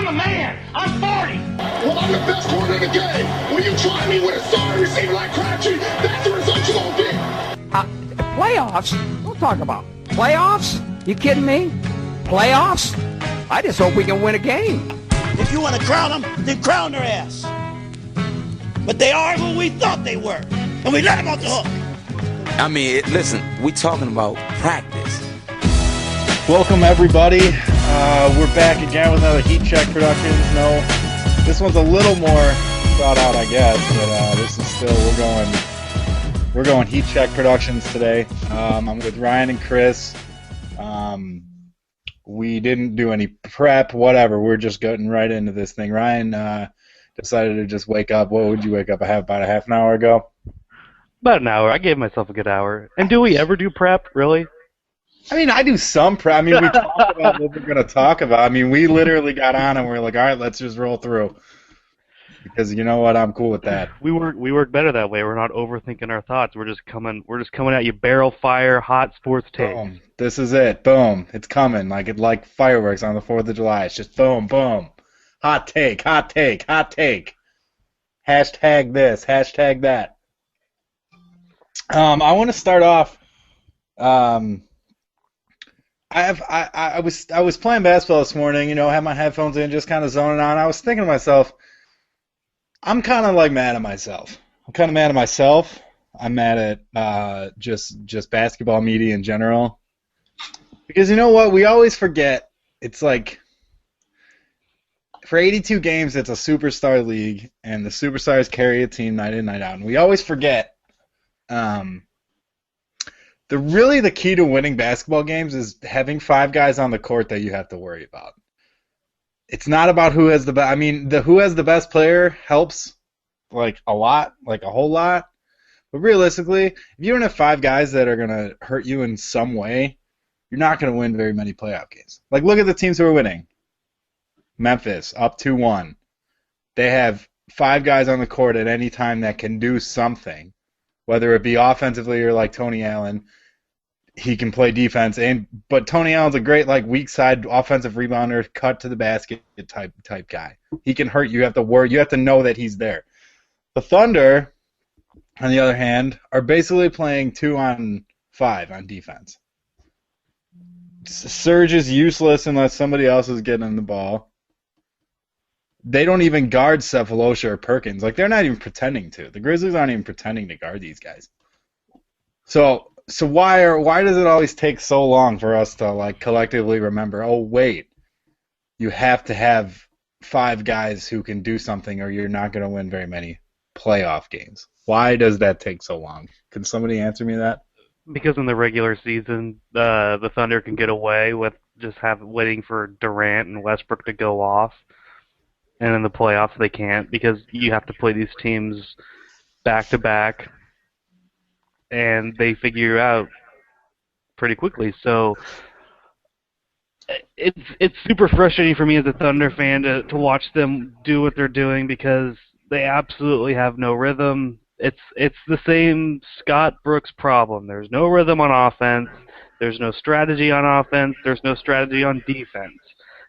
I'm a man. I'm 40. Well, I'm the best one in the game. When you try me with a sorry receiver like Crabtree, that's the result you're going to get. Playoffs? Don't talk about playoffs. You kidding me? Playoffs? I just hope we can win a game. If you want to crown them, then crown their ass. But they are who we thought they were, and we let them off the hook. I mean, listen, we talking about practice. Welcome, everybody. We're back again with another Heat Check Productions. No, this one's a little more thought out, I guess, but this is still, we're going Heat Check Productions today. I'm with Ryan and Chris. We didn't do any prep, whatever. We're just getting right into this thing. Ryan decided to just wake up. What would you wake up about a half an hour ago? About an hour. I gave myself a good hour. And do we ever do prep, really? I mean, I do some prep. I mean, we talk about what we're going to talk about. I mean, we literally got on and we're like, all right, let's just roll through. Because you know what? I'm cool with that. We work better that way. We're not overthinking our thoughts. We're just coming at you barrel fire, hot sports take. Boom. This is it. Boom. It's coming like fireworks on the 4th of July. It's just boom, boom. Hot take, hot take, hot take. Hashtag this, hashtag that. I want to start off. I was playing basketball this morning, had my headphones in, just kind of zoning on. I was thinking to myself, I'm kind of like mad at myself. I'm mad at just basketball media in general. Because you know what? We always forget. It's like, for 82 games, it's a superstar league, and the superstars carry a team night in, night out. And we always forget the key to winning basketball games is having 5 guys on the court that you have to worry about. It's not about who has the best. I mean, who has the best player helps like a lot, like a whole lot. But realistically, if you don't have 5 guys that are going to hurt you in some way, you're not going to win very many playoff games. Like, look at the teams who are winning. Memphis, up 2-1. They have 5 guys on the court at any time that can do something, whether it be offensively or like Tony Allen. He can play defense, but Tony Allen's a great weak side offensive rebounder, cut to the basket type guy. He can hurt you. You have to worry. You have to know that he's there. The Thunder, on the other hand, are basically playing 2-on-5 on defense. Serge is useless unless somebody else is getting the ball. They don't even guard Sefolosha or Perkins. They're not even pretending to. The Grizzlies aren't even pretending to guard these guys. So why does it always take so long for us to collectively remember, oh wait, you have to have 5 guys who can do something or you're not going to win very many playoff games? Why does that take so long? Can somebody answer me that? Because in the regular season, the Thunder can get away with just waiting for Durant and Westbrook to go off. And in the playoffs, they can't because you have to play these teams back-to-back, and they figure out pretty quickly. So it's super frustrating for me as a Thunder fan to watch them do what they're doing because they absolutely have no rhythm. It's the same Scott Brooks problem. There's no rhythm on offense. There's no strategy on offense. There's no strategy on defense.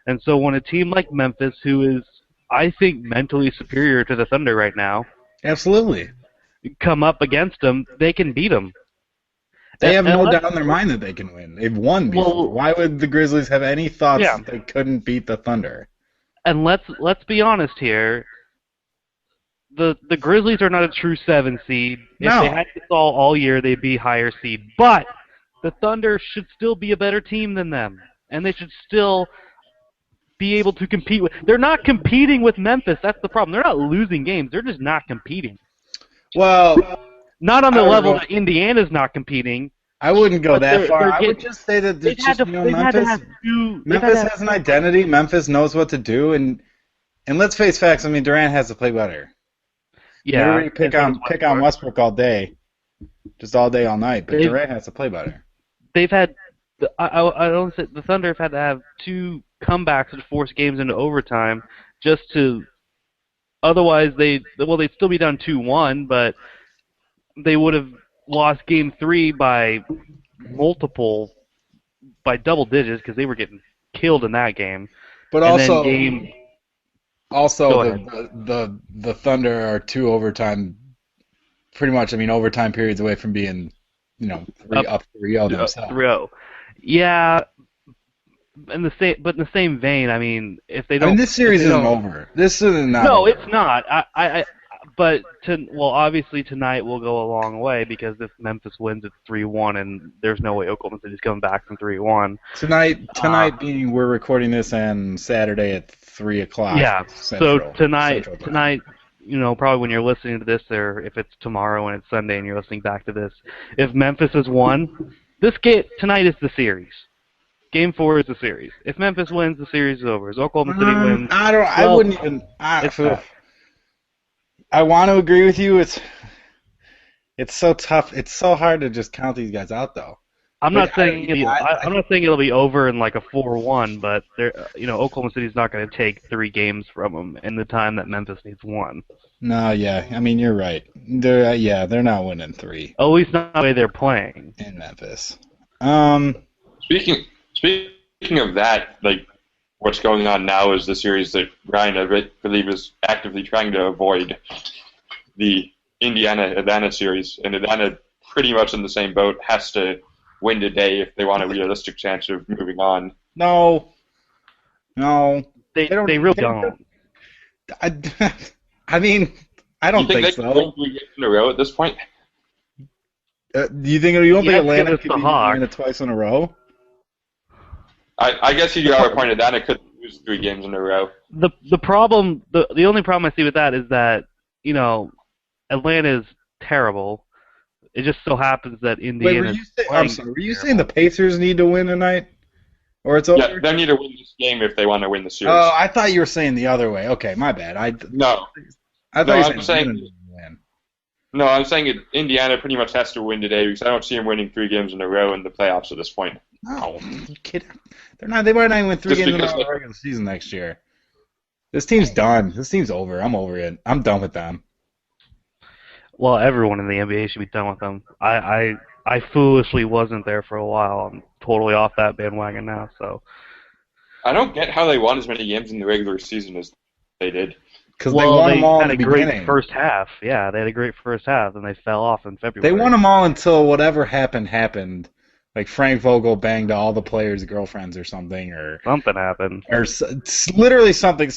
And so when a team like Memphis, who is, I think, mentally superior to the Thunder right now, absolutely, come up against them, they can beat them. They have no doubt in their mind that they can win. They've won before. Why would the Grizzlies have any thoughts that they couldn't beat the Thunder? And let's be honest here. The Grizzlies are not a true 7 seed. If they had this all year, they'd be higher seed. But the Thunder should still be a better team than them, and they should still be able to compete with. They're not competing with Memphis. That's the problem. They're not losing games. They're just not competing. Well, not on the level that Indiana's not competing. I wouldn't go that far. I would just say that Memphis has an identity. Memphis knows what to do, and let's face facts. I mean, Durant has to play better. Yeah, everybody pick on Westbrook all day, just all day, all night. But Durant has to play better. They've had. I don't say the Thunder have had to have 2 comebacks to force games into overtime just to. Otherwise, they'd still be down 2-1, but they would have lost Game 3 by double digits because they were getting killed in that game. But and also, then Also, Go the Thunder are two overtime, pretty much. I mean, overtime periods away from being, up 3-0 themselves. 3-0. Yeah, but in the same vein, I mean, if they don't. I mean, this series isn't over. This is not. No, over. it's not. But obviously tonight will go a long way because if Memphis wins, it's 3-1, and there's no way Oklahoma City's coming back from 3-1. Tonight being we're recording this on Saturday at 3:00. Yeah. Central, So tonight, Central probably when you're listening to this, or if it's tomorrow and it's Sunday and you're listening back to this, if Memphis has won, this game tonight is the series. Game 4 is the series. If Memphis wins, the series is over. If Oklahoma City wins, I wouldn't even. I want to agree with you. It's so tough. It's so hard to just count these guys out, though. I'm not saying it'll be over in like a 4-1, but Oklahoma City's not going to take 3 games from them in the time that Memphis needs 1. No, yeah, I mean you're right. They're not winning 3. At least not the way they're playing in Memphis. Speaking of that, like what's going on now is the series that Ryan, I believe, is actively trying to avoid, the Indiana-Atlanta series, and Atlanta pretty much in the same boat, has to win today if they want a realistic chance of moving on. No, they really don't. I mean, I don't think so. You think they can win 3 games in a row at this point? Do you think Atlanta could the be Hawks twice in a row? I guess you got a point. Atlanta could lose 3 games in a row. The problem, the only problem I see with that is that Atlanta is terrible. It just so happens that Indiana. Were you saying the Pacers need to win tonight, or it's over? Yeah, they need to win this game if they want to win the series. Oh, I thought you were saying the other way. Okay, my bad. No. I thought you were saying win. No, I'm saying Indiana pretty much has to win today because I don't see them winning 3 games in a row in the playoffs at this point. No, you kidding? They're not. They might not even win 3 games in the regular season next year. This team's done. This team's over. I'm over it. I'm done with them. Well, everyone in the NBA should be done with them. I foolishly wasn't there for a while. I'm totally off that bandwagon now. So I don't get how they won as many games in the regular season as they did. Because they won them all in the beginning. Great first half. Yeah, they had a great first half, and they fell off in February. They won them all until whatever happened. Like Frank Vogel banged all the players' girlfriends or something, or something happened, or literally something.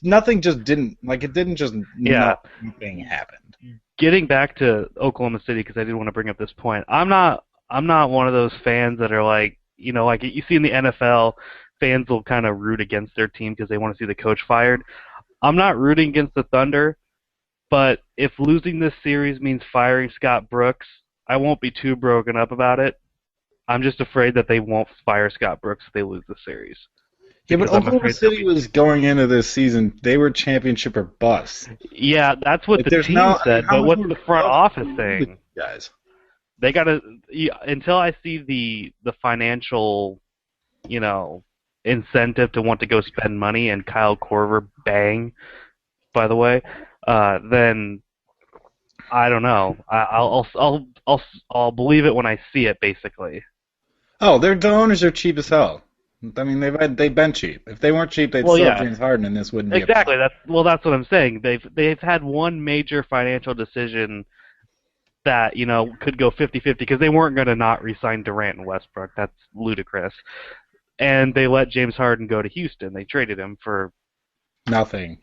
Nothing just didn't like it. Didn't just nothing happened. Getting back to Oklahoma City, because I did want to bring up this point. I'm not one of those fans that are like you see in the NFL, fans will kind of root against their team because they want to see the coach fired. I'm not rooting against the Thunder, but if losing this series means firing Scott Brooks, I won't be too broken up about it. I'm just afraid that they won't fire Scott Brooks if they lose the series. Yeah, but Oklahoma City was going into this season, they were championship or bust. Yeah, that's what the team said, but what's the front office saying? Guys, they got to until I see the financial, incentive to want to go spend money, and Kyle Korver bang, by the way, then I don't know. I'll believe it when I see it, basically. Oh, the owners are cheap as hell. I mean, they've been cheap. If they weren't cheap, they'd sell James Harden, and this wouldn't be exactly. That's what I'm saying. They've had one major financial decision that could go 50-50 because they weren't going to not re-sign Durant and Westbrook. That's ludicrous. And they let James Harden go to Houston. They traded him for nothing.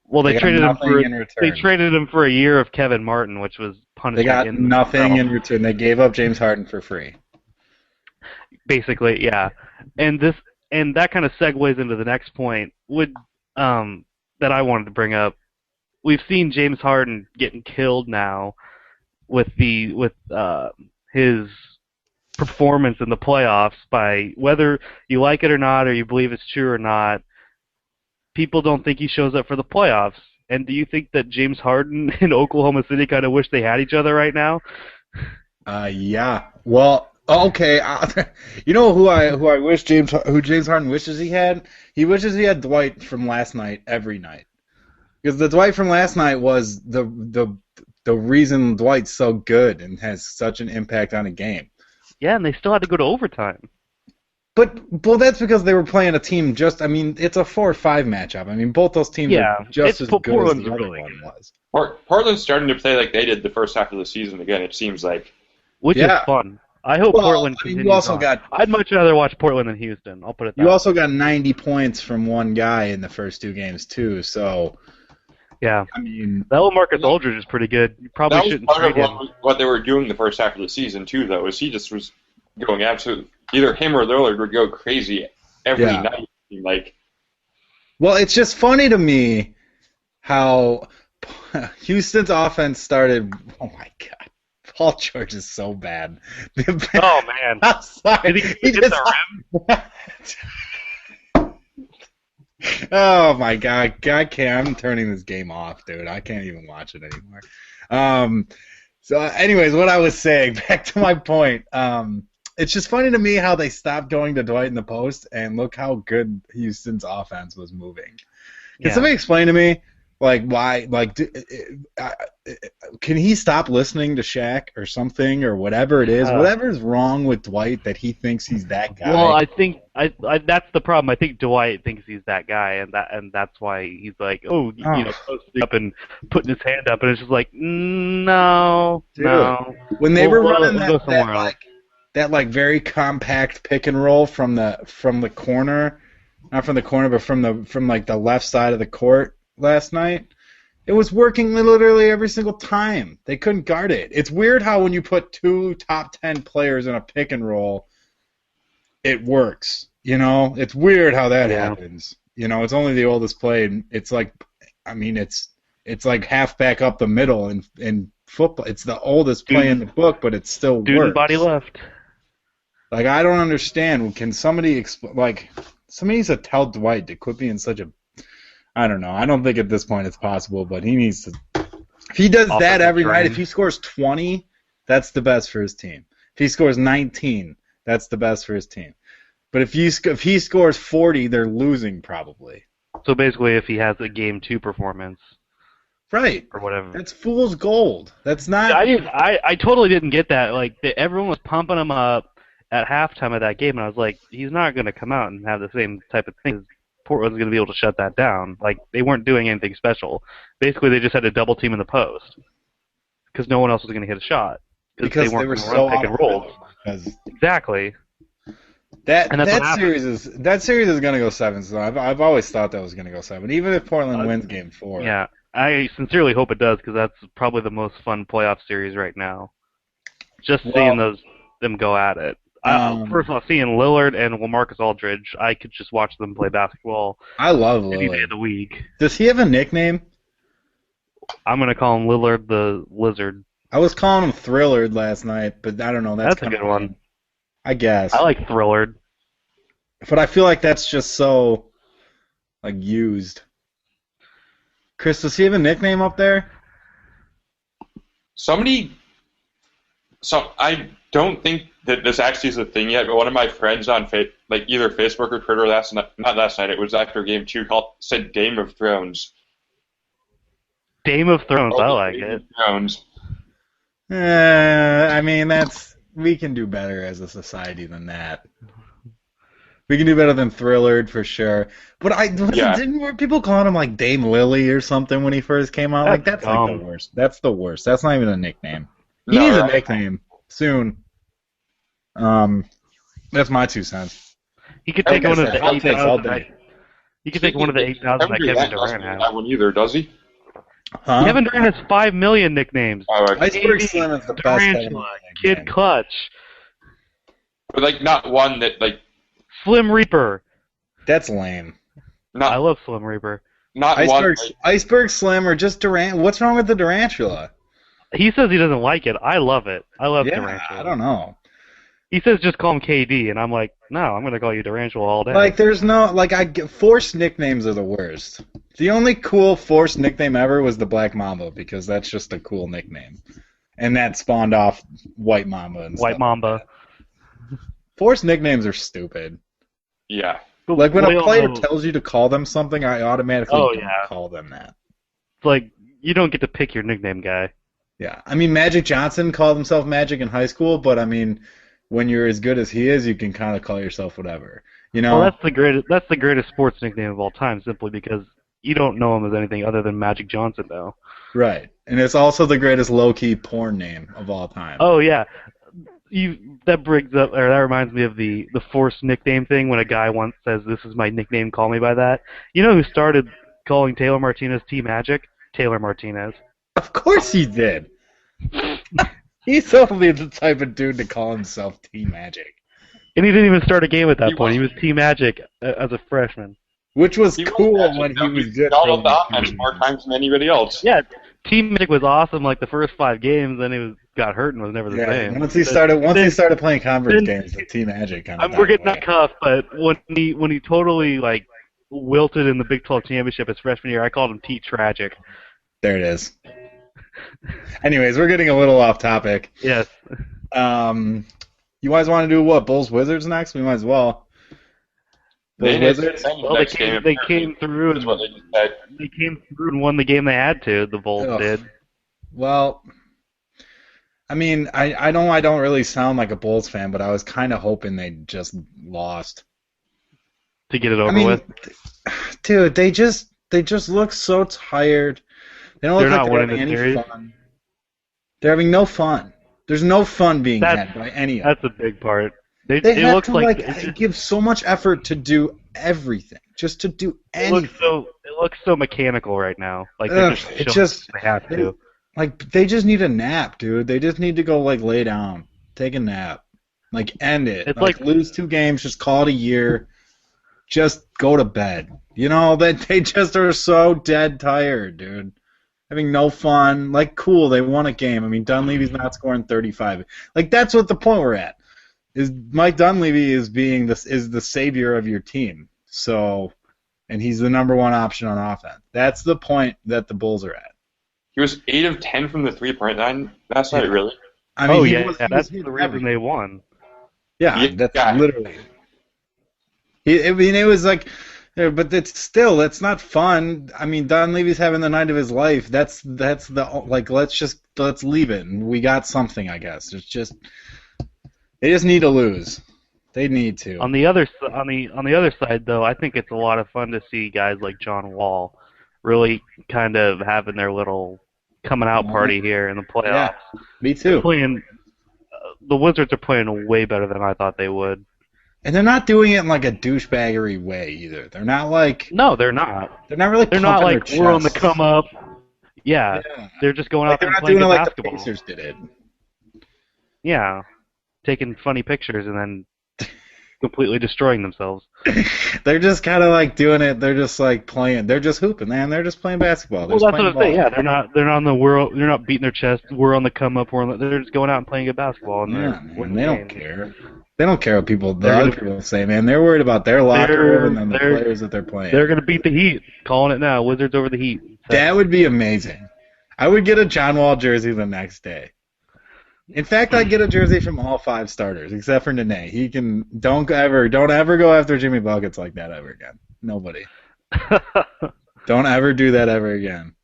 Well, they traded him for a year of Kevin Martin, which was punishment. They got nothing in return. They gave up James Harden for free. Basically, yeah. And that kind of segues into the next point that I wanted to bring up. We've seen James Harden getting killed now with his performance in the playoffs, by whether you like it or not, or you believe it's true or not. People don't think he shows up for the playoffs. And do you think that James Harden and Oklahoma City kind of wish they had each other right now? Yeah. Well, okay. You know who James Harden wishes he had? He wishes he had Dwight from last night every night. Because the Dwight from last night was the reason Dwight's so good and has such an impact on a game. Yeah, and they still had to go to overtime. Well, that's because they were playing a team just. I mean, it's a 4-5 matchup. I mean, both those teams are just as good Portland's as the other really one good. was. Portland's starting to play like they did the first half of the season again. It seems like. Which is fun. I hope Portland I mean, continues you also on. got I'd much rather watch Portland than Houston. I'll put it that you way. also got 90 points from one guy in the first 2 games too. So Yeah. I mean, That LaMarcus Aldridge is pretty good. You probably That was shouldn't part of trade him. what they were doing the first half of the season too, though, is he just was going absolute. Either him or Lillard would go crazy every Yeah. night. Like, well, it's just funny to me how Houston's offense started. Oh my God, Paul George is so bad. Oh man. I'm sorry. Did he hit the Oh my God, I'm turning this game off, dude. I can't even watch it anymore. So, anyways, what I was saying, back to my point. It's just funny to me how they stopped going to Dwight in the post, and look how good Houston's offense was moving. Can somebody explain to me, like, why? Like, can he stop listening to Shaq or something, or whatever it is? Whatever's wrong with Dwight that he thinks he's that guy. Well, I think that's the problem. I think Dwight thinks he's that guy, and that's why he's like, posting up and putting his hand up, and it's just like, no, Dude. no. When they were running we'll go somewhere else. that very compact pick and roll from the corner, not from the corner, but from the left side of the court last night, it was working literally every single time. They couldn't guard it. It's weird how when you put 2 top 10 players in a pick and roll, it works. You know, it's weird how that happens. You know, it's only the oldest play, and it's like, I mean, it's like half back up the middle in football. It's the oldest play in the book, but it still Dude works. and body left. Like, I don't understand. Can somebody somebody needs to tell Dwight to quit being such a. I don't know. I don't think at this point it's possible, but he needs to. If he does that every night, if he scores 20, that's the best for his team. If he scores 19, that's the best for his team. But if he scores 40, they're losing probably. So basically, if he has a game 2 performance, right, or whatever, that's fool's gold. That's not. I totally didn't get that. Like everyone was pumping him up at halftime of that game, and I was like, he's not going to come out and have the same type of thing. Portland's going to be able to shut that down. Like, they weren't doing anything special. Basically, they just had to double team in the post because no one else was going to hit a shot because they weren't they were gonna so run pick and roll. Exactly. That series is going to go 7. So I've always thought that was going to go 7, even if Portland wins Game 4. Yeah, I sincerely hope it does because that's probably the most fun playoff series right now. Just seeing them go at it. First of all, seeing Lillard and LaMarcus Aldridge, I could just watch them play basketball. I love any Lillard. day of the week. Does he have a nickname? I'm gonna call him Lillard the Lizard. I was calling him Thrillard last night, but I don't know. That's a good one. I guess. I like Thrillard. But I feel like that's just so, like, used. Chris, does he have a nickname up there? So I don't think that this actually is a thing yet, but one of my friends on either Facebook or Twitter not last night, it was after Game 2, said Game of Thrones. Game of Thrones, I like Game it. of Thrones. I mean, we can do better as a society than that. We can do better than Thrillard for sure. But didn't people calling him like Dame Lily or something when he first came out? That's like the worst. That's the worst. That's not even a nickname. He needs a nickname soon. That's my 2 cents. He could take one of the 8,000. He could take one of the 8,000 that Kevin Durant has. That one either, does he? Huh? Kevin Durant has 5 million nicknames. Iceberg Slim is the best. Tarantula, Kid Clutch. But not one that Slim Reaper. That's lame. I love Slim Reaper. Not Iceberg Slim or just Durant. What's wrong with the Durantula? He says he doesn't like it. I love it. I love Durantula. I don't know. He says just call him KD, and I'm like, no, I'm going to call you Durantula all day. There's no, forced nicknames are the worst. The only cool forced nickname ever was the Black Mamba, because that's just a cool nickname. And that spawned off White Mamba and White Mamba. Forced nicknames are stupid. Yeah. Like, when a player tells you to call them something, I automatically call them that. It's like, you don't get to pick your nickname, guy. Yeah. I mean, Magic Johnson called himself Magic in high school, but, I mean, when you're as good as he is, you can kind of call yourself whatever. You know? Well, that's the greatest sports nickname of all time, simply because you don't know him as anything other than Magic Johnson, though. Right. And it's also the greatest low-key porn name of all time. Oh yeah, that reminds me of the forced nickname thing when a guy once says, "This is my nickname, call me by that." You know who started calling Taylor Martinez T Magic? Taylor Martinez. Of course he did. He's totally the type of dude to call himself T Magic. And he didn't even start a game at that point. He was T Magic as a freshman. Which was cool when he was good. All of the offense more times than anybody else. Yeah, T Magic was awesome like the first 5 games, then he got hurt and was never the same. Once he started playing conference games with T Magic kind of. We're getting that cuff, but when he totally like wilted in the Big 12 championship his freshman year, I called him T Tragic. There it is. Anyways, we're getting a little off topic. Yes. You guys want to do what? Bulls Wizards next? We might as well. Bulls Wizards. Well, they came through and they came through and won the game they had to. The Bulls did. Well, I mean, I don't really sound like a Bulls fan, but I was kind of hoping they just lost to get it over with. Dude, they just look so tired. They don't look like they're having any fun. They're having no fun. There's no fun being had by any of them. That's a big part. They have to give so much effort to do everything, just to do anything. It looks so mechanical right now. Like they have to. Like they just need a nap, dude. They just need to go like lay down, take a nap, like end it. It's like lose 2 games, just call it a year, just go to bed. You know that they just are so dead tired, dude. Having no fun. Like, cool, they won a game. I mean, Dunleavy's not scoring 35. Like, that's what the point we're at. Is Mike Dunleavy is the savior of your team. So, and he's the number 1 option on offense. That's the point that the Bulls are at. He was 8 of 10 from the 3-point line last night, really? I mean, that's the reason they won. Yeah, that's literally. I mean, it was like. But that's not fun. I mean, Dunleavy's having the night of his life. That's the like. Let's leave it. And we got something, I guess. It's just they just need to lose. They need to. On the other side, though, I think it's a lot of fun to see guys like John Wall really kind of having their little coming out party here in the playoffs. Yeah, me too. The Wizards are playing way better than I thought they would. And they're not doing it in like a douchebaggery way either. They're not like. No, they're not. They're not really. They're not like we're on the come up. Yeah, they're just going out there and playing basketball. They're not doing it like the Pacers did it. Yeah, taking funny pictures and then completely destroying themselves. They're just kind of like doing it. They're just like playing. They're just hooping, man. They're just playing basketball. Well, that's what I'm saying. Yeah, they're not on the world. They're not beating their chest. We're on the come up. They're just going out and playing good basketball. And they don't care. They don't care what the other people say, man. They're worried about their locker room and the players that they're playing. They're going to beat the Heat. Calling it now. Wizards over the Heat. That would be amazing. I would get a John Wall jersey the next day. In fact, I'd get a jersey from all 5 starters, except for Nene. He can don't ever go after Jimmy Buckets like that ever again. Nobody. Don't ever do that ever again.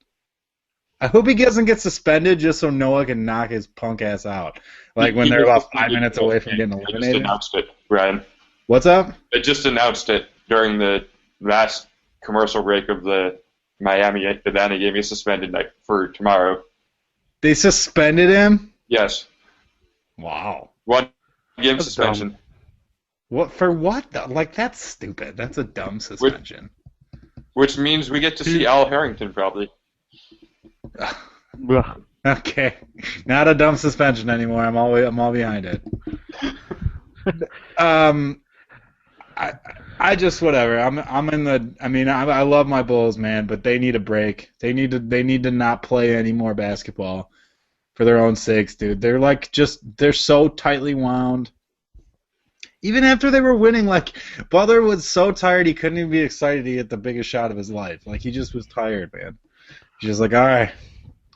I hope he doesn't get suspended just so Noah can knock his punk ass out. Like when they're about 5 minutes away from getting eliminated. They just announced it, Ryan. What's up? They just announced it during the last commercial break of the Miami-Atlanta game. He's suspended for tomorrow. They suspended him? Yes. Wow. 1 game suspension. Dumb. What for? What? Like that's stupid. That's a dumb suspension. Which means we get to see Al Harrington probably. Okay, not a dumb suspension anymore. I'm all behind it. I just whatever. I'm in the. I mean, I love my Bulls, man, but they need a break. They need to not play any more basketball for their own sakes, dude. They're like they're so tightly wound. Even after they were winning, like Butler was so tired he couldn't even be excited to get the biggest shot of his life. Like he just was tired, man. He's just like, all right,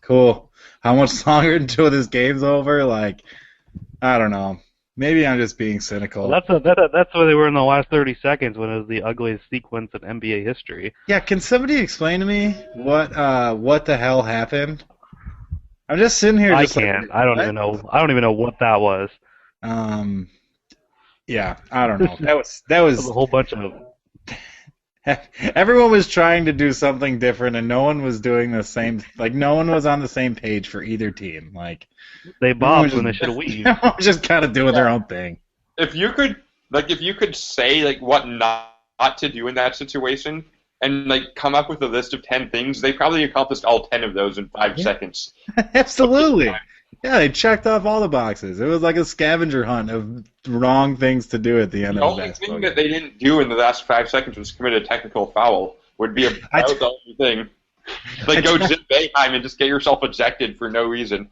cool. How much longer until this game's over? Like, I don't know. Maybe I'm just being cynical. Well, that's where they were in the last 30 seconds when it was the ugliest sequence in NBA history. Yeah, can somebody explain to me what the hell happened? I'm just sitting here. I can't. I don't even know what that was. Yeah, I don't know. That There's was a whole bunch of everyone was trying to do something different, and no one was doing the same. Like no one was on the same page for either team. Like they everyone bobbed was when they just- should have weaved. everyone was just kind of doing their own thing. If you could say like what not to do in that situation and like come up with a list of 10 things, they probably accomplished all 10 of those in 5 seconds. Absolutely. Yeah, they checked off all the boxes. It was like a scavenger hunt of wrong things to do at the end The of the only basketball thing game. that they didn't do in the last 5 seconds was commit a technical foul. Would be about the only thing. Like go Jim Boeheim and just get yourself ejected for no reason.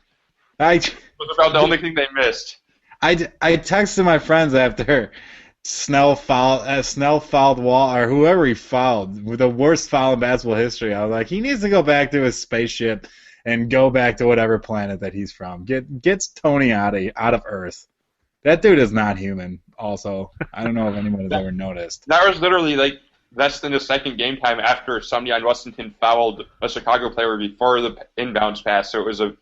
I It was about the only thing they missed. I texted my friends after Snell fouled Wall or whoever he fouled with the worst foul in basketball history. I was like, he needs to go back to his spaceship and go back to whatever planet that he's from. Gets Tony out of Earth. That dude is not human. Also, I don't know if anyone has ever noticed. That was literally like less than a second game time after somebody on Washington fouled a Chicago player before the inbounds pass, so it was a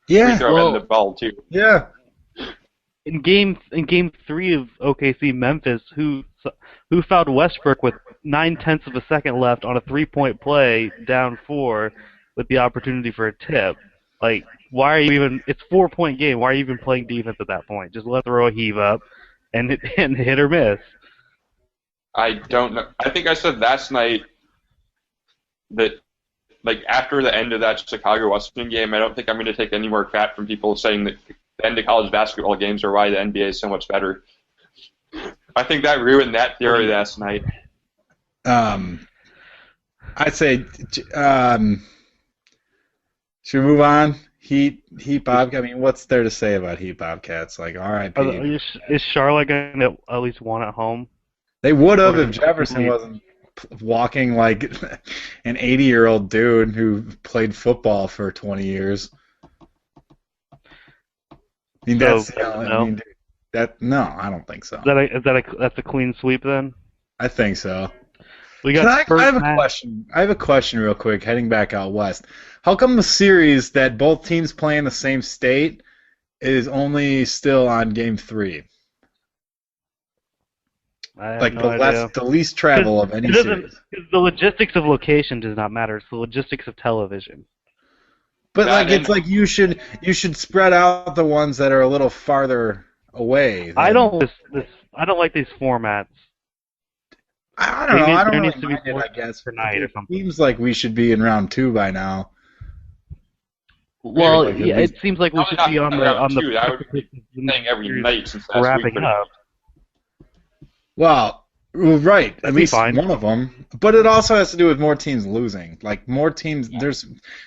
free throw and the ball too. Yeah. In game 3 of OKC Memphis, who fouled Westbrook with 9/10 of a second left on a 3-point play down 4 with the opportunity for a tip. Like, why are you even? It's a 4-point game. Why are you even playing defense at that point? Just let the row heave up and hit or miss. I don't know. I think I said last night that like after the end of that Chicago Washington game, I don't think I'm going to take any more crap from people saying that the end of college basketball games are why the NBA is so much better. I think that ruined that theory last night. I'd say, should we move on? Heat Bobcat. I mean, what's there to say about Heat Bobcats? Like, R.I.P. Is Charlotte going to at least won at home? They would have if Jefferson wasn't walking like an 80-year-old dude who played football for 20 years. I mean, that's no, I don't think so. That's a clean sweep then? I think so. We got I have a question. I have a question real quick, heading back out west. How come the series that both teams play in the same state is only still on game 3? Like the least travel of any series. The logistics of location does not matter. It's the logistics of television. But it's like you should spread out the ones that are a little farther away. I don't like these formats. I don't know. I don't there really needs to be mind it, more I guess. per night or something. It seems like we should be in round 2 by now. Well, Maybe, yeah, it seems like we should be on the I would be playing every night since last wrapping week. up. Well, right. At least fine. one of them. But it also has to do with more teams losing. Like more teams. There's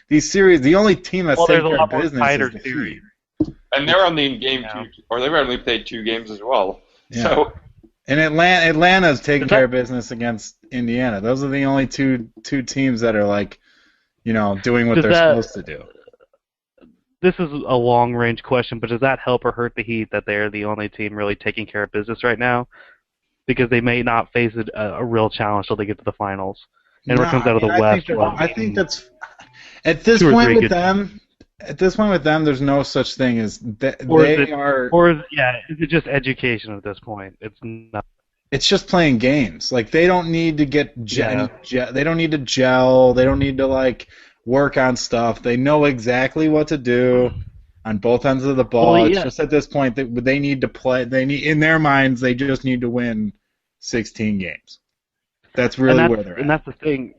these series. The only team that's There's a taking lot care more of business tighter is the series. Heat. And they're only in game 2, or they've only played 2 games as well. Yeah. So And Atlanta's taking care of business against Indiana. Those are the only two teams that are like, doing what they're supposed to do. This is a long-range question, but does that help or hurt the Heat that they're the only team really taking care of business right now? Because they may not face a real challenge till they get to the finals. And it comes out of the West. I think that's at this point with them. At this point with them, there's no such thing as Or is it just education at this point? It's not. It's just playing games. Like they don't need to get they don't need to gel. They don't need to like work on stuff. They know exactly what to do on both ends of the ball. Well, yeah. It's just at this point that they need to play. In their minds, they just need to win 16 games. That's really where they're at. And that's the thing.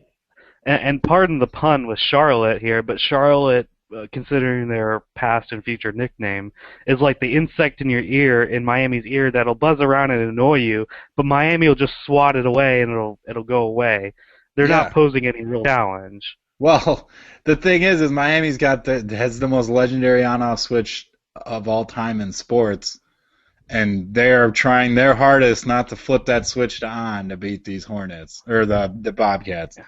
And pardon the pun with Charlotte here, but Charlotte, considering their past and future nickname, is like the insect in your ear, in Miami's ear, that'll buzz around and annoy you, but Miami will just swat it away and it'll go away. They're not posing any real challenge. Well, the thing is Miami's has the most legendary on-off switch of all time in sports, and they're trying their hardest not to flip that switch to on to beat these Hornets or the Bobcats.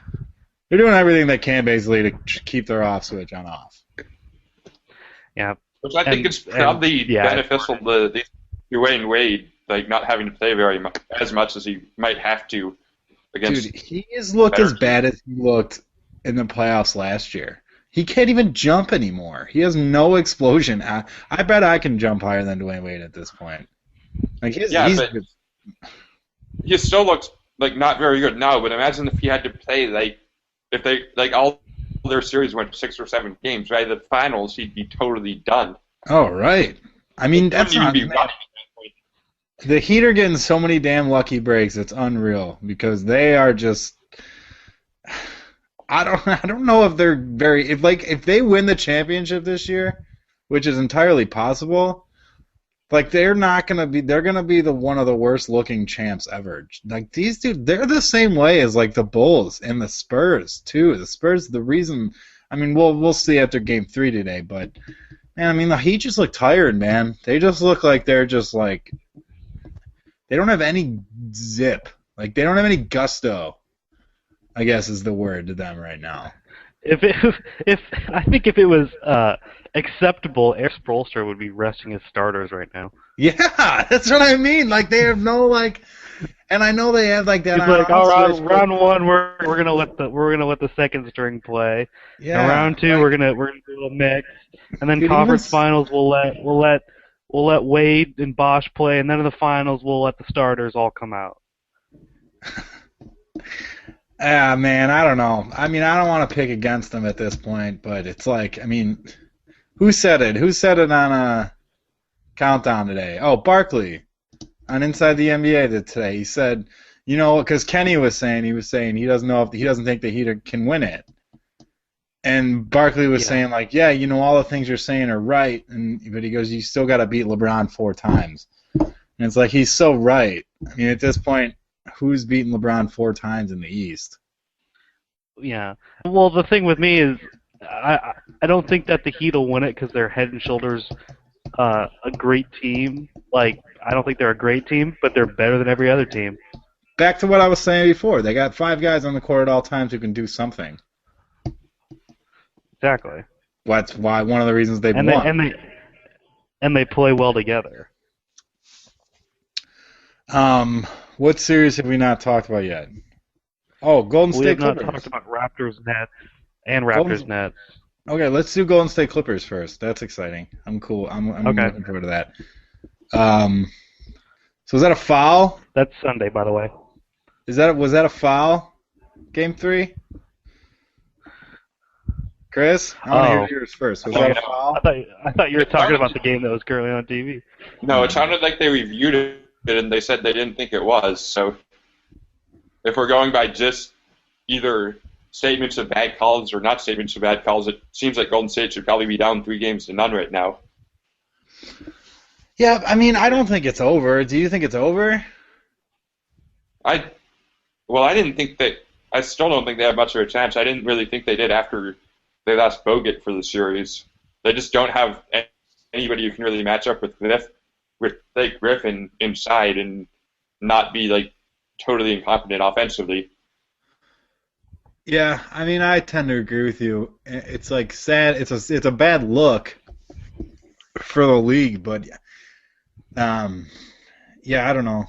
They're doing everything they can basically to keep their off switch on off. Yeah. Which I think it's probably beneficial to Dwayne Wade, like not having to play as much as he might have to against. Dude, he has looked as bad as he looked in the playoffs last year. He can't even jump anymore. He has no explosion. I bet I can jump higher than Dwayne Wade at this point. Like Yeah, but he still looks like not very good now. But imagine if he had to play if they all their series went 6 or 7 games. By the finals, he'd be totally done. Oh right. I mean, that's Wouldn't not. even be running at that point. The Heat are getting so many damn lucky breaks. It's unreal because they are just. I don't know if they're if they win the championship this year, which is entirely possible. Like they're gonna be the one of the worst looking champs ever. Like these dudes, they're the same way as like the Bulls and the Spurs too. The Spurs, the reason, I mean, we'll see after Game 3 today, but man, I mean the Heat just look tired, man. They just look like they're just like they don't have any zip. Like they don't have any gusto, I guess is the word to them right now. If I think if it was acceptable, Eric Spoelstra would be resting his starters right now. Yeah, that's what I mean. Like they have no like, and I know they have like that. He's like, oh, round one, we're gonna let the second string play. Yeah. And round two, we're gonna do a mix, and then Dude, conference finals we'll let Wade and Bosch play, and then in the finals we'll let the starters all come out. Ah, man, I don't know. I mean, I don't want to pick against them at this point, but it's like, I mean, who said it? Who said it on a countdown today? Oh, Barkley on Inside the NBA today. He said, you know, because Kenny was saying he doesn't know if he doesn't think the Heat can win it, and Barkley was saying like, yeah, you know, all the things you're saying are right, but he goes, you still got to beat LeBron 4 times, and it's like he's so right. I mean, at this point. Who's beaten LeBron 4 times in the East? Yeah. Well, the thing with me is I don't think that the Heat will win it because they're head and shoulders a great team. Like, I don't think they're a great team, but they're better than every other team. Back to what I was saying before. They got 5 guys on the court at all times who can do something. Exactly. That's why one of the reasons they've won. And they play well together. What series have we not talked about yet? Oh, Golden State Clippers. We have not talked about Raptors Nets and Raptors Nets. Okay, let's do Golden State Clippers first. That's exciting. I'm cool. I'm okay. Looking forward to that. So is that a foul? That's Sunday, by the way. Was that a foul? Game 3? Chris, I want to hear yours first. Was that a foul? I thought you were talking about the game that was currently on TV. No, it sounded like they reviewed it and they said they didn't think it was. So if we're going by just either statements of bad calls or not statements of bad calls, it seems like Golden State should probably be down 3-0 right now. Yeah, I mean, I don't think it's over. Do you think it's over? I didn't think that. I still don't think they have much of a chance. I didn't really think they did after they lost Bogut for the series. They just don't have anybody who can really match up with Griffin inside and not be like totally incompetent offensively. Yeah, I mean, I tend to agree with you. It's like sad. It's a bad look for the league, but yeah, I don't know.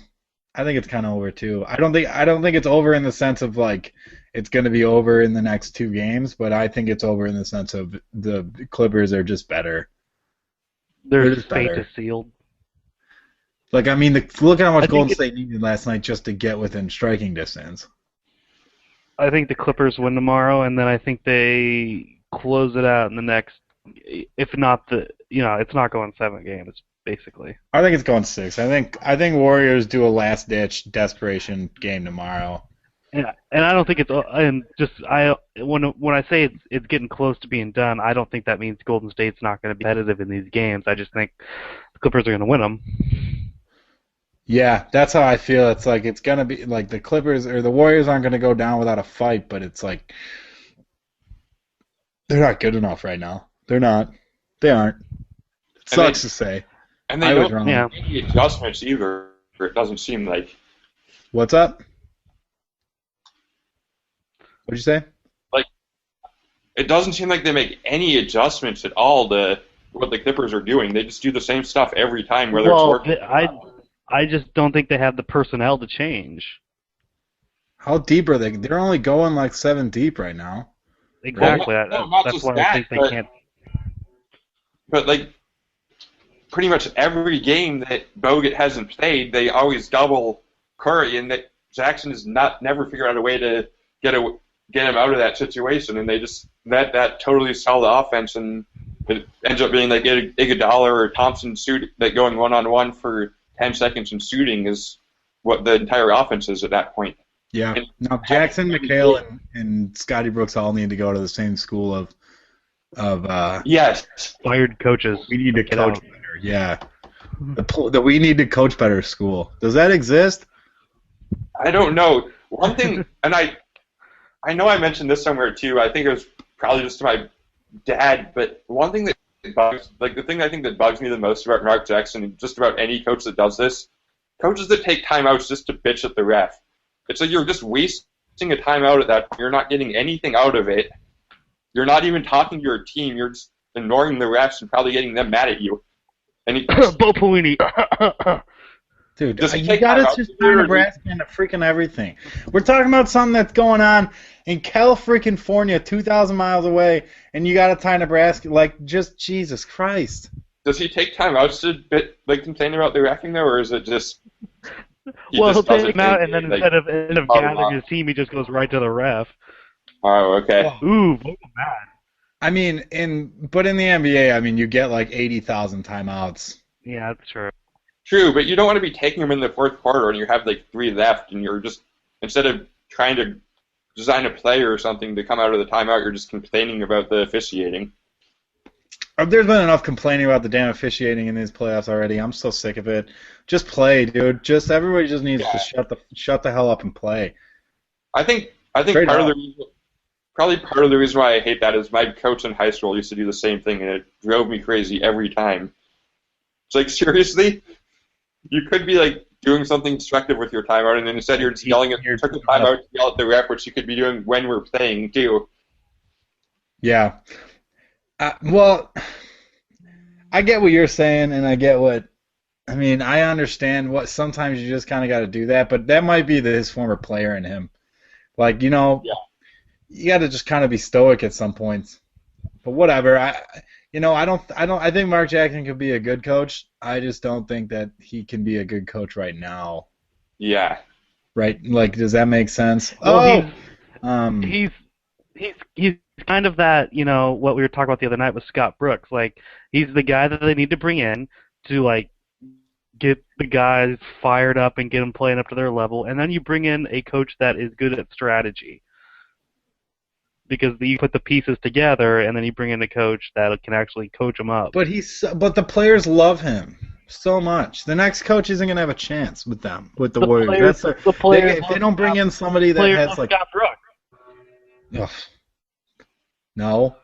I think it's kind of over too. I don't think it's over in the sense of like it's going to be over in the next 2 games, but I think it's over in the sense of the Clippers are just better. They're just fate is sealed. Like, I mean, look at how much Golden State needed last night just to get within striking distance. I think the Clippers win tomorrow, and then I think they close it out in the next. If not it's not going 7 games basically. I think it's going 6. I think Warriors do a last ditch desperation game tomorrow. And I don't think it's when I say it's getting close to being done, I don't think that means Golden State's not going to be competitive in these games. I just think the Clippers are going to win them. Yeah, that's how I feel. It's like it's going to be like the Clippers or the Warriors aren't going to go down without a fight, but it's like they're not good enough right now. They're not. They aren't. It sucks to say. And they don't make any adjustments either. It doesn't seem like. What's up? What'd you say? Like, it doesn't seem like they make any adjustments at all to what the Clippers are doing. They just do the same stuff every time, whether it's working. I just don't think they have the personnel to change. How deep are they? They're only going like 7 deep right now. Exactly. Well, that's why I think they can't. But like, pretty much every game that Bogut hasn't played, they always double Curry, and that Jackson has never figured out a way to get him out of that situation, and they just that totally sell the offense, and it ends up being like Iguodala or Thompson going 1-on-1 for 10 seconds and shooting is what the entire offense is at that point. Yeah. Now Jackson, McHale, and Scotty Brooks all need to go to the same school of yes, fired coaches. We need to coach better. Yeah. The we need to coach better school. Does that exist? I don't know. One thing, and I know I mentioned this somewhere too. I think it was probably just to my dad, but one thing that the thing I think that bugs me the most about Mark Jackson and just about any coach that does this, coaches that take timeouts just to bitch at the ref. It's like you're just wasting a timeout at that point. You're not getting anything out of it. You're not even talking to your team. You're just ignoring the refs and probably getting them mad at you. And Bo Pelini. Dude, you gotta just tie Nebraska into freaking everything. We're talking about something that's going on in California, 2,000 miles away, and you gotta tie Nebraska. Like, just Jesus Christ. Does he take timeouts to complain about the reffing though, or is it just? He'll take him out, and then instead of gathering his team, he just goes right to the ref. Oh, okay. Ooh, vocal mad. I mean, in the NBA, I mean, you get like 80,000 timeouts. Yeah, that's true. True, but you don't want to be taking them in the fourth quarter and you have like 3 left, and you're just instead of trying to design a play or something to come out of the timeout, you're just complaining about the officiating. There's been enough complaining about the damn officiating in these playoffs already. I'm so sick of it. Just play, dude. Everybody just needs to shut the hell up and play. I think part of the reason why I hate that is my coach in high school used to do the same thing, and it drove me crazy every time. It's like, seriously, you could be like doing something constructive with your timeout, and then instead you're just yelling at took the timeout to yell at the ref, which you could be doing when we're playing too. Yeah. Well, I get what you're saying, and I get what I mean. I understand what sometimes you just kind of got to do that, but that might be his former player in him. Like, you know, you got to just kind of be stoic at some points. But whatever. I think Mark Jackson could be a good coach. I just don't think that he can be a good coach right now. Yeah. Right? Like, does that make sense? Well, he's kind of that, you know, what we were talking about the other night with Scott Brooks. Like, he's the guy that they need to bring in to, like, get the guys fired up and get them playing up to their level. And then you bring in a coach that is good at strategy. Because you put the pieces together, and then you bring in a coach that can actually coach them up. But the players love him so much. The next coach isn't going to have a chance with them, with the Warriors. If they don't bring in somebody that has like Scott Brooks. No.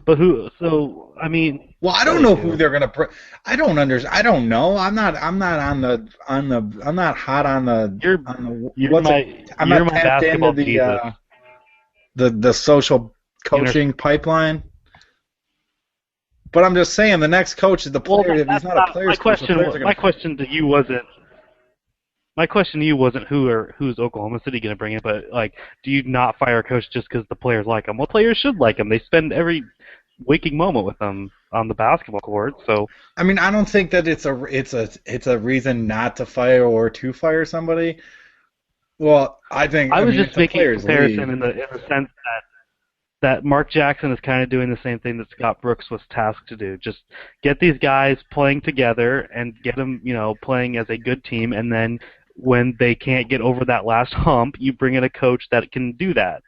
But who? So I mean. Well, I don't know who they're going to. I don't understand. I don't know. I'm not hot on the. I'm not tapped into the social coaching pipeline. But I'm just saying, the next coach is the player. If he's not a player, my question to you wasn't who's Oklahoma City going to bring in, but like, do you not fire a coach just because the players like him? Well, players should like him. They spend every waking moment with them on the basketball court. So I mean, I don't think that it's a reason not to fire or to fire somebody. Well, I was just making a comparison in the sense that Mark Jackson is kind of doing the same thing that Scott Brooks was tasked to do. Just get these guys playing together and get them, you know, playing as a good team, and then when they can't get over that last hump, you bring in a coach that can do that.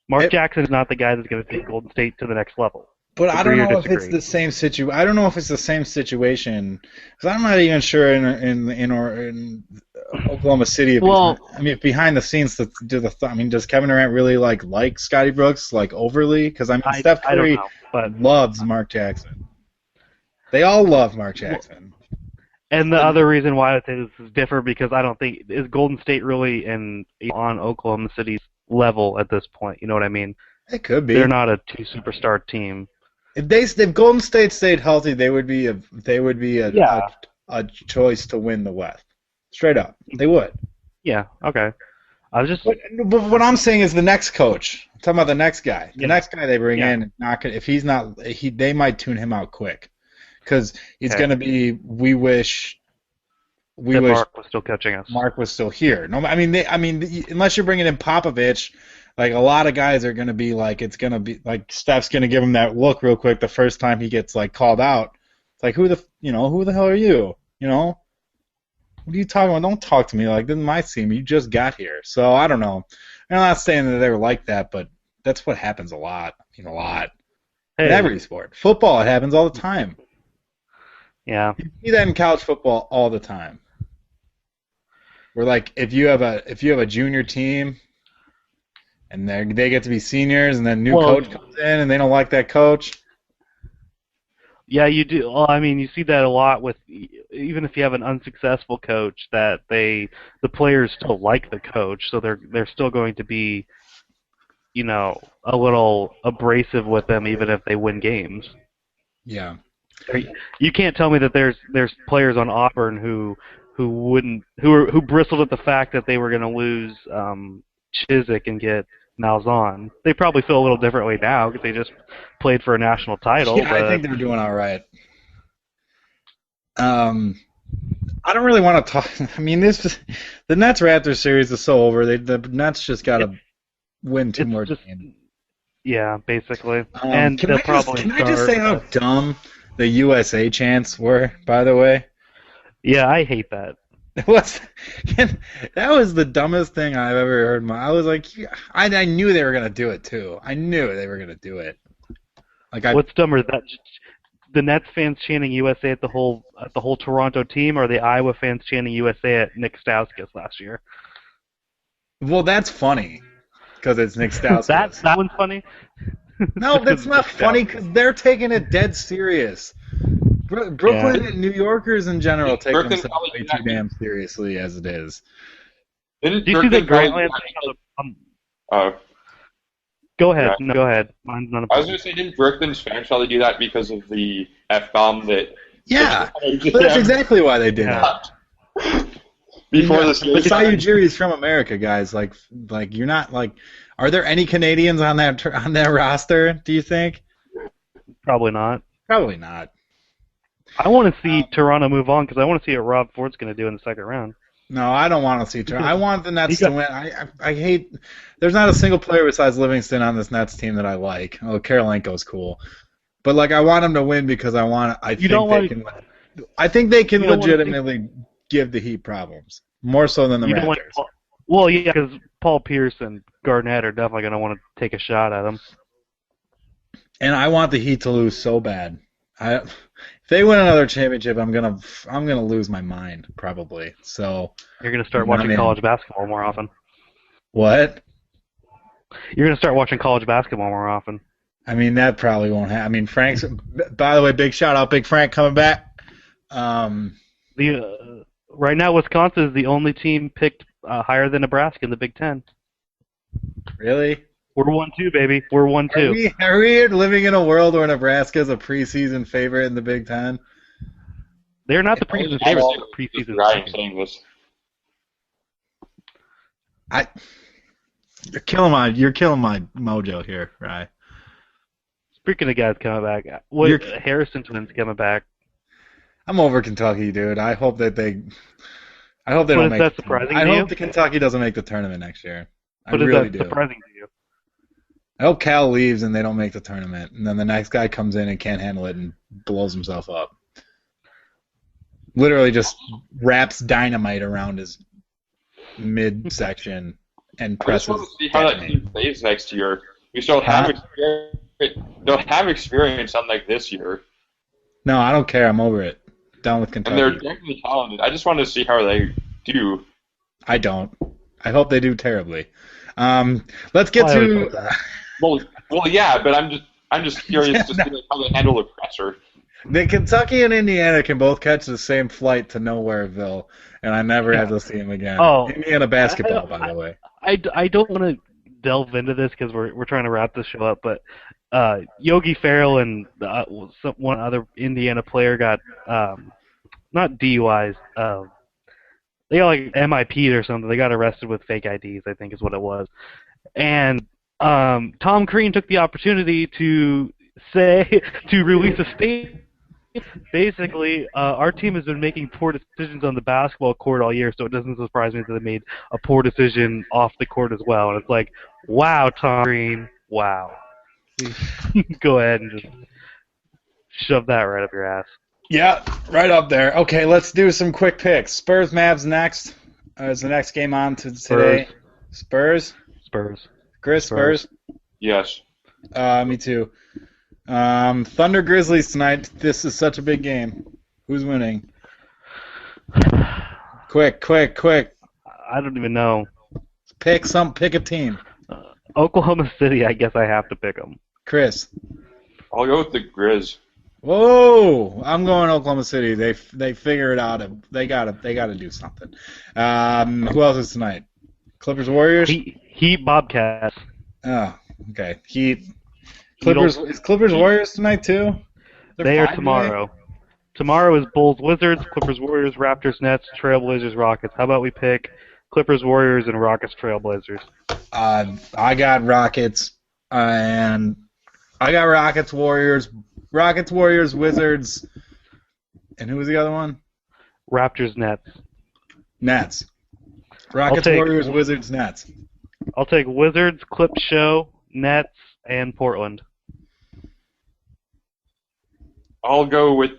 Mark Jackson is not the guy that's going to take Golden State to the next level. But I don't know if it's the same I don't know if it's the same situation, because I'm not even sure in Oklahoma City. If behind the scenes, does Kevin Durant really like Scotty Brooks overly? Because Steph Curry loves Mark Jackson. They all love Mark Jackson. And the other reason why I would say this is different, because I don't think is Golden State really on Oklahoma City's level at this point. You know what I mean? It could be. They're not a 2-superstar team. If Golden State stayed healthy, they would be a choice to win the West. Straight up, they would. Yeah. Okay. I was just. But what I'm saying is the next coach. I'm talking about the next guy. The next guy they bring in, they might tune him out quick, because it's Okay. going to be we wish That Mark was still coaching us. Mark was still here. No, I mean, unless you're bringing in Popovich, like a lot of guys are going to be like, it's going to be like Steph's going to give him that look real quick the first time he gets like called out. It's like, who the hell are you? You know, what are you talking about? Don't talk to me like this is my team. You just got here. So I don't know. I'm not saying that they're like that, but that's what happens a lot. I mean, a lot. Hey, In every sport. Football, it happens all the time. yeah. You see that in college football all the time. Where like if you have a junior team and they get to be seniors and then new coach comes in and they don't like that coach. Yeah, you do. Well, I mean, you see that a lot with even if you have an unsuccessful coach, that the players still like the coach, so they're still going to be, a little abrasive with them, even if they win games. Yeah. You can't tell me that there's players on Auburn who bristled at the fact that they were going to lose Chizik and get Malzahn. They probably feel a little differently now because they just played for a national title. Yeah, I think they're doing all right. I don't really want to talk. I mean, the Nets Raptors series is so over. The Nets just got to win two more games. Yeah, basically. And can I just say how dumb the USA chants were? By the way. Yeah, I hate that. That was the dumbest thing I've ever heard. I was like, I knew they were gonna do it too. I knew they were gonna do it. What's dumber, that the Nets fans chanting USA at the whole Toronto team, or the Iowa fans chanting USA at Nick Stauskas last year? Well, that's funny because it's Nick Stauskas. that one's funny. No, that's not funny because they're taking it dead serious. Brooklyn and New Yorkers in general take themselves way too damn seriously as it is. Did you see the Grantland thing? Go ahead. Yeah. No, go ahead. Mine's not I was going to say, didn't Brooklyn's fans try to do that because of the F-bomb that... Yeah, but that's exactly why they did that. Before the series. Sayu Ujiri's from America, guys. Like you're not like... Are there any Canadians on that roster, do you think? Probably not. Probably not. I want to see Toronto move on because I want to see what Rob Ford's going to do in the second round. No, I don't want to see Toronto. I want the Nets to win. I hate. There's not a single player besides Livingston on this Nets team that I like. Oh, Karolinko's cool, but like I want them to win because I think they can legitimately give the Heat problems more so than the Raptors. Well, yeah, because Paul Pierce and Garnett are definitely going to want to take a shot at them. And I want the Heat to lose so bad. If they win another championship, I'm gonna lose my mind probably. So you're gonna start watching college basketball more often. What? You're gonna start watching college basketball more often. I mean, that probably won't happen. I mean, Frank's. By the way, big shout out, Big Frank coming back. Right now, Wisconsin is the only team picked higher than Nebraska in the Big Ten. Really? We're 1-2, baby. We're 1-2. Are we living in a world where Nebraska is a preseason favorite in the Big Ten? They're not the preseason favorites. They're preseason. Ryan saying this. You're killing my mojo here, right? Speaking of guys coming back, Harrison twins coming back. I'm over Kentucky, dude. I hope they don't make. That surprising I to you? hope the Kentucky doesn't make the tournament next year. But I really is that do. surprising to you? I hope Cal leaves and they don't make the tournament, and then the next guy comes in and can't handle it and blows himself up. Literally just wraps dynamite around his midsection and presses. I just want to see how that team plays next year. We still have experience. Don't have experience unlike this year. No, I don't care. I'm over it. Done with Kentucky. And they're definitely talented. I just want to see how they do. I don't. I hope they do terribly. Let's get to. Well, yeah, but I'm just curious to see how they handle the pressure. The Kentucky and Indiana can both catch the same flight to Nowhereville, and I never have to see them again. Oh, Indiana basketball, by the way. I don't want to delve into this because we're trying to wrap this show up, but Yogi Ferrell and one other Indiana player got not DUIs. They got like MIP'd or something. They got arrested with fake IDs, I think is what it was. And Tom Crean took the opportunity to release a statement basically, our team has been making poor decisions on the basketball court all year, so it doesn't surprise me that they made a poor decision off the court as well. And it's like, wow, Tom Green, wow. Go ahead and just shove that right up your ass. Yeah, right up there. Okay, let's do some quick picks. Spurs Mavs next. Is the next game on today? Spurs? Chris, Spurs? Yes. Me too. Thunder Grizzlies tonight. This is such a big game. Who's winning? Quick. I don't even know. Pick a team. Oklahoma City, I guess I have to pick them. Chris. I'll go with the Grizz. Whoa! I'm going Oklahoma City. They figure it out. They gotta do something. Who else is tonight? Clippers Warriors. Heat Bobcats. Oh, okay. Heat. Clippers. Is Clippers Warriors tonight too? They are tomorrow. Tomorrow is Bulls Wizards, Clippers Warriors, Raptors Nets, Trailblazers Rockets. How about we pick Clippers Warriors and Rockets Trailblazers? I got Rockets and I got Rockets Warriors. Rockets, Warriors, Wizards, and who was the other one? Raptors, Nets. Nets. Rockets, Warriors, Wizards, Nets. I'll take Wizards, Clip Show, Nets, and Portland. I'll go with,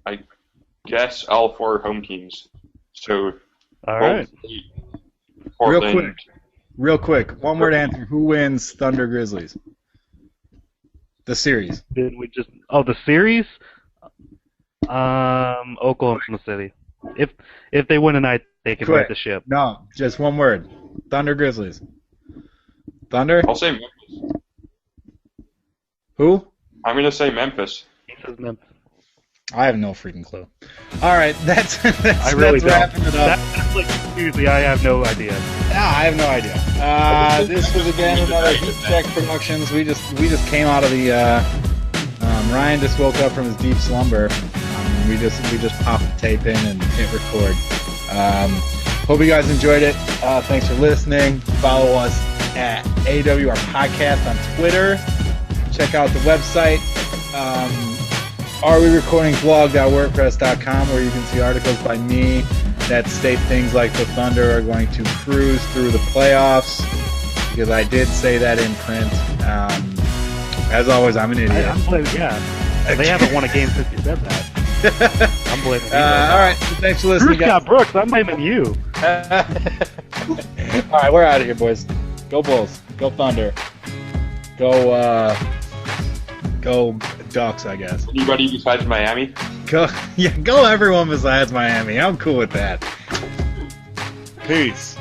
I guess, all 4 home teams. So, all right. Portland. Real quick. One word answer. Who wins Thunder Grizzlies? The series. Did we just? Oh, the series. Oklahoma City. If they win tonight, they can right the ship. No, just one word. Thunder Grizzlies. Thunder. I'll say Memphis. Who? I'm gonna say Memphis. He says Memphis. I have no freaking clue. All right, that's I really wrapping don't. it up. That's like seriously, I have no idea. I have no idea. This was again another Heat Check Productions. We just came out of the. Ryan just woke up from his deep slumber. We just popped the tape in and hit record. Hope you guys enjoyed it. Thanks for listening. Follow us at AWR Podcast on Twitter. Check out the website. arewerecordingblog.wordpress.com, where you can see articles by me that state things like the Thunder are going to cruise through the playoffs, because I did say that in print. As always, I'm an idiot. I'm blaming, they haven't won a game since you said that. I'm blaming you. All right, so thanks for listening, Bruce got Brooks, I'm blaming you. All right, we're out of here, boys. Go Bulls. Go Thunder. Go Ducks, I guess. Anybody besides Miami? Go everyone besides Miami. I'm cool with that. Peace.